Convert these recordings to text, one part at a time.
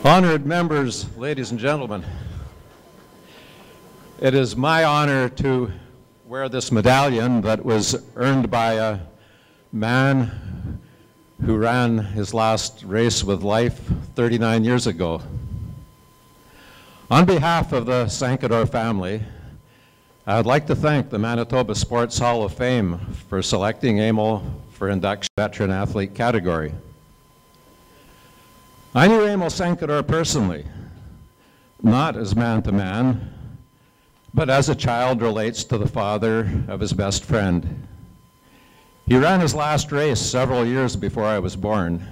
Honored members, ladies and gentlemen, it is my honor to wear this medallion that was earned by a man who ran his last race with life 39 years ago. On behalf of the St. family, I would like to thank the Manitoba Sports Hall of Fame for selecting Emile for induction veteran athlete category. I knew Emile St. personally, not as man-to-man, but as a child relates to the father of his best friend. He ran his last race several years before I was born,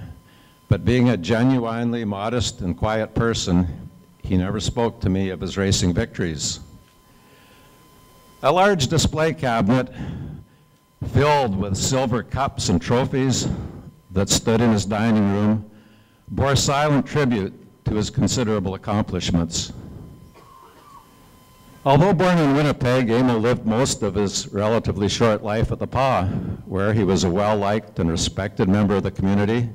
but being a genuinely modest and quiet person, he never spoke to me of his racing victories. A large display cabinet filled with silver cups and trophies that stood in his dining room bore silent tribute to his considerable accomplishments. Although born in Winnipeg, Emile lived most of his relatively short life at the PA, where he was a well-liked and respected member of the community,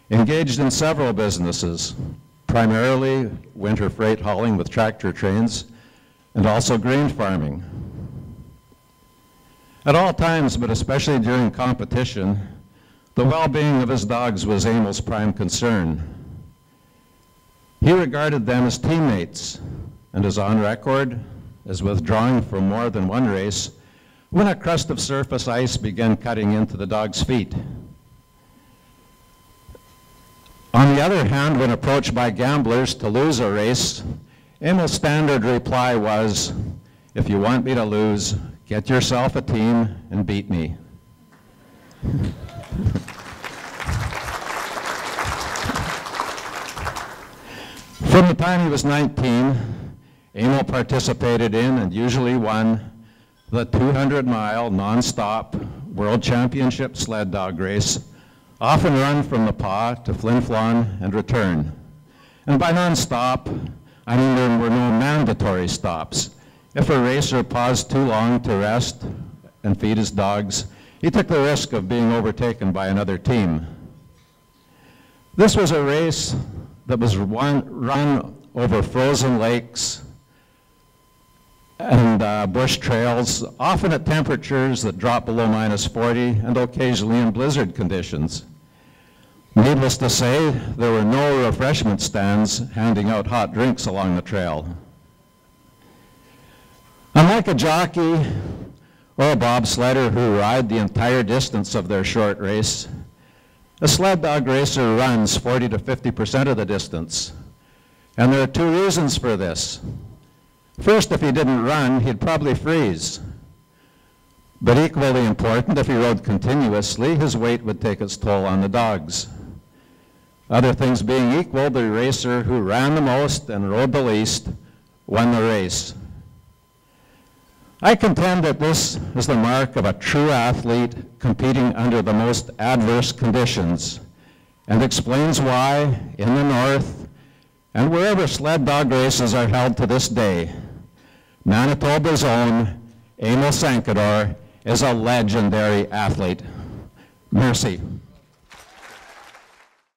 engaged in several businesses, primarily winter freight hauling with tractor trains, and also grain farming. At all times, but especially during competition, the well-being of his dogs was Emile's prime concern. He regarded them as teammates and is on record as withdrawing from more than one race when a crust of surface ice began cutting into the dog's feet. On the other hand, when approached by gamblers to lose a race, Emile's standard reply was, "If you want me to lose, get yourself a team and beat me." From the time he was 19, Emile participated in and usually won the 200-mile non-stop World Championship sled dog race, often run from the PA to Flin Flon and return. And by non-stop, I mean there were no mandatory stops. If a racer paused too long to rest and feed his dogs, he took the risk of being overtaken by another team. This was a race that was run over frozen lakes and bush trails, often at temperatures that dropped below -40 and occasionally in blizzard conditions. Needless to say, there were no refreshment stands handing out hot drinks along the trail. Unlike a jockey or a bobsledder who ride the entire distance of their short race, a sled dog racer runs 40 to 50% of the distance. And there are two reasons for this. First, if he didn't run, he'd probably freeze. But equally important, if he rode continuously, his weight would take its toll on the dogs. Other things being equal, the racer who ran the most and rode the least won the race. I contend that this is the mark of a true athlete competing under the most adverse conditions, and explains why, in the North, and wherever sled dog races are held to this day, Manitoba's own Emile St. is a legendary athlete. Merci.